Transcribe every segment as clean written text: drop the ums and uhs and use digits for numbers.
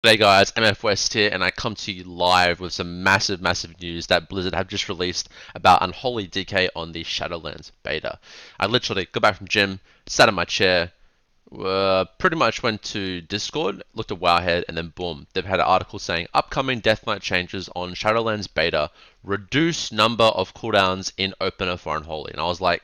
Hey guys, MFWest here, and I come to you live with some massive news that Blizzard have just released about Unholy DK on the Shadowlands beta. I literally got back from gym, sat in my chair, pretty much went to Discord, looked at Wowhead, and then boom, they've had an article saying upcoming deathmatch changes on Shadowlands beta, reduce number of cooldowns in opener for Unholy. And I was like,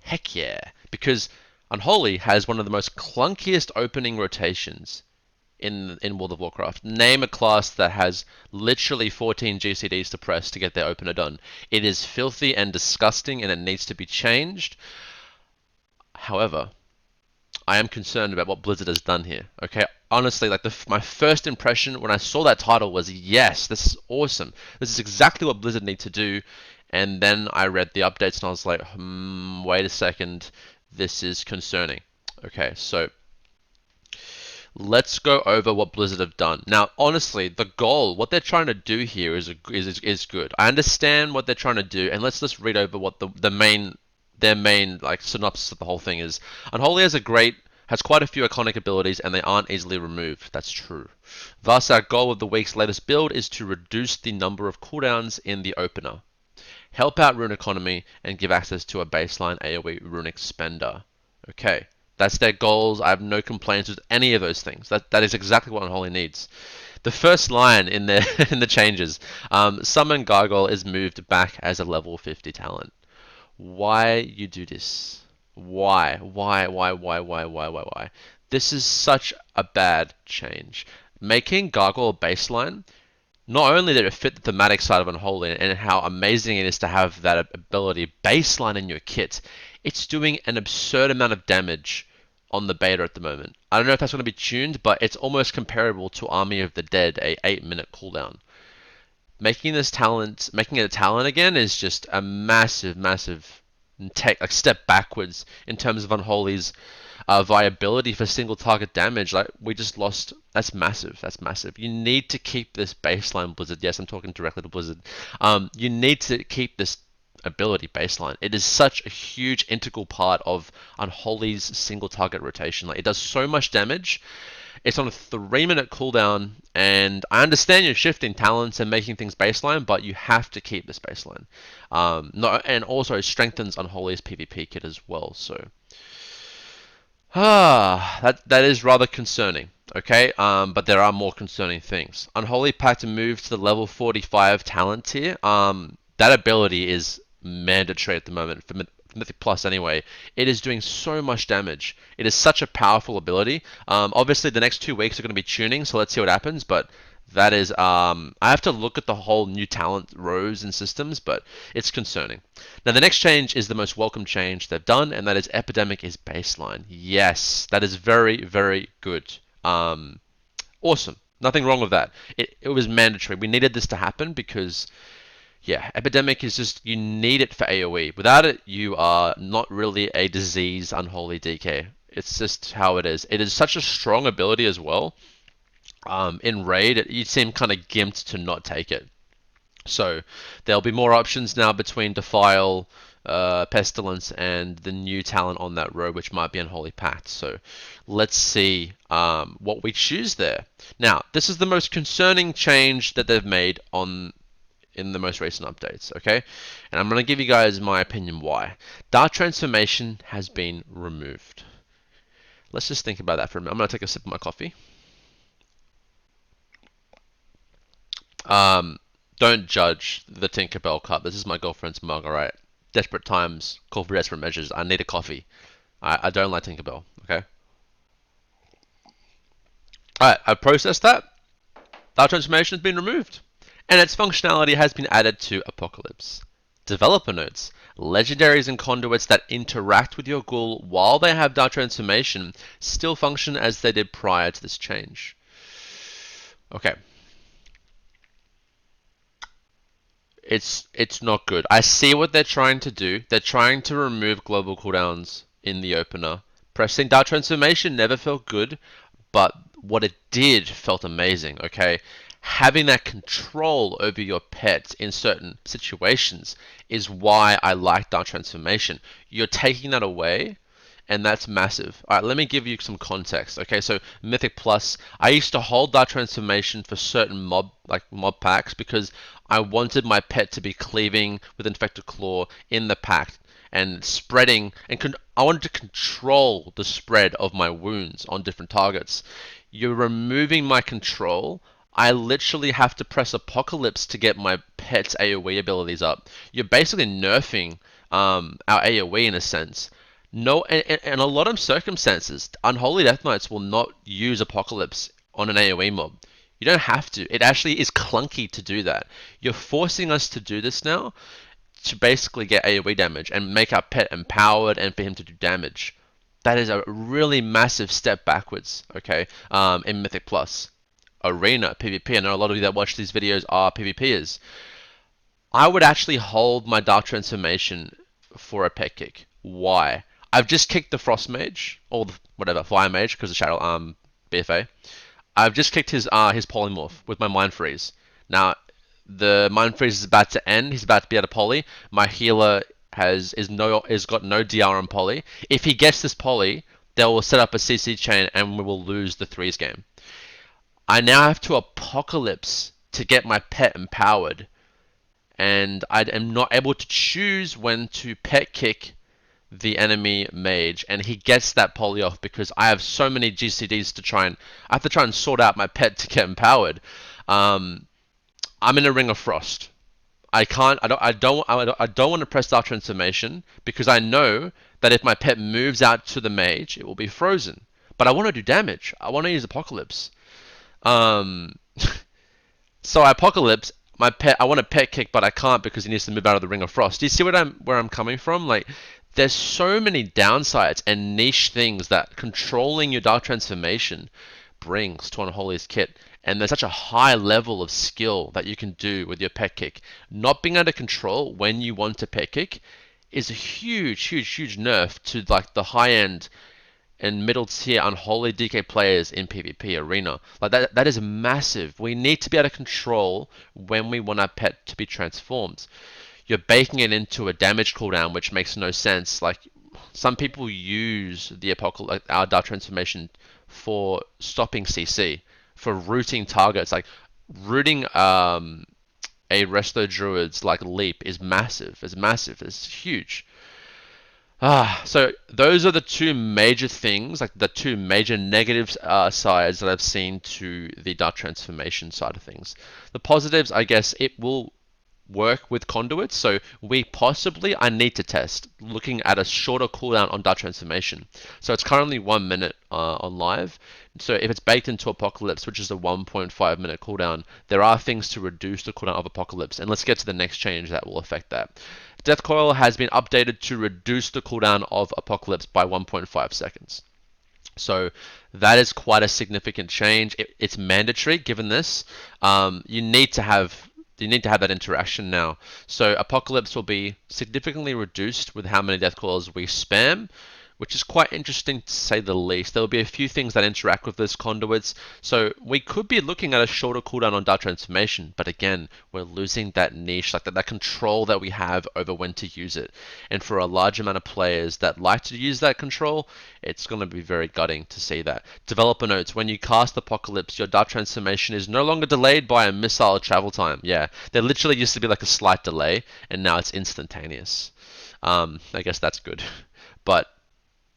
heck yeah, because Unholy has one of the most clunkiest opening rotations in World of Warcraft. Name a class that has literally 14 GCDs to press to get their opener done. It is filthy and disgusting and it needs to be changed. However, I am concerned about what Blizzard has done here. Okay, honestly, like my first impression when I saw that title was, yes, this is awesome. This is exactly what Blizzard need to do. And then I read the updates and I was like, wait a second, this is concerning. Okay, so let's go over what Blizzard have done. Now, honestly, the goal, what they're trying to do here is good. I understand what they're trying to do, and let's just read over what their main like synopsis of the whole thing is. Unholy has quite a few iconic abilities, and they aren't easily removed. That's true. Thus, our goal of the week's latest build is to reduce the number of cooldowns in the opener, help out rune economy, and give access to a baseline AoE runic spender. Okay. That's their goals. I have no complaints with any of those things. That is exactly what Unholy needs. The first line in the in the changes, Summon Gargoyle is moved back as a level 50 talent. Why you do this? Why? This is such a bad change. Making Gargoyle baseline, not only did it fit the thematic side of Unholy and how amazing it is to have that ability baseline in your kit, it's doing an absurd amount of damage on the beta at the moment. I don't know if that's going to be tuned, but it's almost comparable to Army of the Dead, a 8-minute cooldown. Making it a talent again is just a massive step backwards in terms of Unholy's viability for single target damage. Like we just lost. That's massive. That's massive. You need to keep this baseline, Blizzard. Yes, I'm talking directly to Blizzard. You need to keep this ability baseline. It is such a huge integral part of Unholy's single target rotation. Like it does so much damage. It's on a 3-minute cooldown, and I understand you're shifting talents and making things baseline, but you have to keep this baseline. And also it strengthens Unholy's PvP kit as well. So that is rather concerning. Okay, but there are more concerning things. Unholy Pact moved to the level 45 talent tier. That ability is mandatory at the moment for Mythic Plus anyway. It is doing so much damage. It is such a powerful ability. Obviously, the next 2 weeks are going to be tuning, so let's see what happens. But that is, I have to look at the whole new talent rows and systems, but it's concerning. Now, the next change is the most welcome change they've done, and that is Epidemic is baseline. Yes, that is very good. Awesome. Nothing wrong with that. It was mandatory. We needed this to happen because yeah, Epidemic is just, you need it for AoE. Without it, you are not really a disease Unholy DK. It's just how it is. It is such a strong ability as well. In Raid, you seem kind of gimped to not take it. So there'll be more options now between Defile, Pestilence, and the new talent on that row, which might be Unholy Pact. So let's see what we choose there. Now, this is the most concerning change that they've made in the most recent updates, okay? And I'm going to give you guys my opinion why. Dark Transformation has been removed. Let's just think about that for a minute. I'm going to take a sip of my coffee. Don't judge the Tinkerbell cup. This is my girlfriend's mug, alright? Desperate times call for desperate measures. I need a coffee. I don't like Tinkerbell, okay? Alright, I've processed that. Dark Transformation has been removed, and its functionality has been added to Apocalypse. Developer notes: legendaries and conduits that interact with your ghoul while they have Dark Transformation still function as they did prior to this change. Okay. It's not good. I see what they're trying to do. They're trying to remove global cooldowns in the opener. Pressing Dark Transformation never felt good, but what it did felt amazing, okay? Having that control over your pets in certain situations is why I like Dark Transformation. You're taking that away, and that's massive. All right, let me give you some context. Okay, so Mythic Plus, I used to hold Dark Transformation for certain mob packs because I wanted my pet to be cleaving with Infected Claw in the pack and spreading, and I wanted to control the spread of my wounds on different targets. You're removing my control. I literally have to press Apocalypse to get my pet's AoE abilities up. You're basically nerfing our AoE in a sense. No, and a lot of circumstances, Unholy Death Knights will not use Apocalypse on an AoE mob. You don't have to. It actually is clunky to do that. You're forcing us to do this now to basically get AoE damage and make our pet empowered and for him to do damage. That is a really massive step backwards, okay, in Mythic Plus. Arena, PvP, I know a lot of you that watch these videos are PvPers. I would actually hold my Dark Transformation for a pet kick. Why? I've just kicked the Frost Mage, or the, whatever, Fire Mage, because of Shadow BFA. I've just kicked his polymorph with my Mind Freeze. Now, the Mind Freeze is about to end. He's about to be out of poly. My healer has got no DR on poly. If he gets this poly, they will set up a CC chain and we will lose the threes game. I now have to Apocalypse to get my pet empowered, and I am not able to choose when to pet kick the enemy mage, and he gets that poly off because I have so many GCDs to try and I have to try and sort out my pet to get empowered. I'm in a Ring of Frost. I can't. I don't want to press Dark Transformation because I know that if my pet moves out to the mage, it will be frozen. But I want to do damage. I want to use Apocalypse. Um, so I Apocalypse my pet. I want to pet kick, but I can't because he needs to move out of the Ring of Frost. Do you see where I'm coming from? Like, there's so many downsides and niche things that controlling your Dark Transformation brings to Unholy's kit. And there's such a high level of skill that you can do with your pet kick. Not being able to control when you want to pet kick is a huge nerf to like the high end and middle tier Unholy DK players in PvP arena. Like that is massive. We need to be able to control when we want our pet to be transformed. You're baking it into a damage cooldown, which makes no sense. Like, some people use the Apocalypse, our Dark Transformation, for stopping CC, for rooting targets. Like, rooting a Resto Druid's like leap is massive. It's massive. It's huge. So those are the two major things, like the two major negative sides that I've seen to the Dark Transformation side of things. The positives, I guess, it will work with conduits, so I need to test looking at a shorter cooldown on Dark Transformation. So it's currently 1 minute on live. So if it's baked into Apocalypse, which is a 1.5 minute cooldown, there are things to reduce the cooldown of Apocalypse, and let's get to the next change that will affect that. Death Coil has been updated to reduce the cooldown of Apocalypse by 1.5 seconds. So that is quite a significant change. It's mandatory given this. You need to have that interaction now. So Apocalypse will be significantly reduced with how many Death Coils we spam, which is quite interesting to say the least. There will be a few things that interact with this conduits, so we could be looking at a shorter cooldown on Dark Transformation, but again, we're losing that niche, like that control that we have over when to use it. And for a large amount of players that like to use that control, it's going to be very gutting to see that. Developer notes, when you cast Apocalypse, your Dark Transformation is no longer delayed by a missile travel time. Yeah, there literally used to be like a slight delay, and now it's instantaneous. I guess that's good. But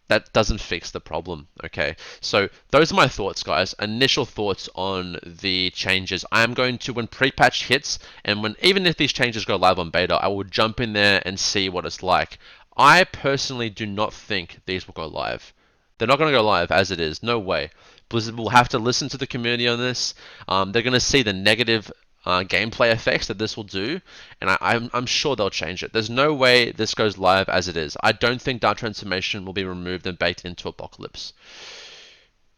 that doesn't fix the problem, okay? So those are my thoughts, guys. Initial thoughts on the changes. I am going to, when pre-patch hits, and even if these changes go live on beta, I will jump in there and see what it's like. I personally do not think these will go live. They're not going to go live as it is. No way. Blizzard will have to listen to the community on this. They're going to see the negative gameplay effects that this will do, and I'm sure they'll change it. There's no way this goes live as it is. I don't think Dark Transformation will be removed and baked into Apocalypse.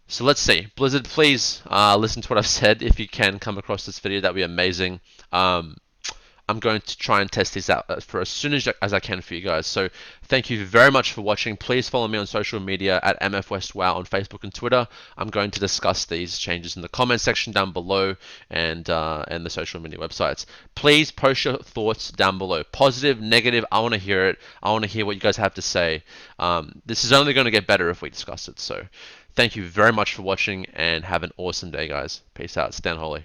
So let's see. Blizzard, please listen to what I've said. If you can come across this video, that'd be amazing. I'm going to try and test these out for as soon as I can for you guys. So thank you very much for watching. Please follow me on social media at MFWest WoW on Facebook and Twitter. I'm going to discuss these changes in the comment section down below and the social media websites. Please post your thoughts down below. Positive, negative, I want to hear it. I want to hear what you guys have to say. This is only going to get better if we discuss it. So thank you very much for watching and have an awesome day, guys. Peace out. Stay unholy.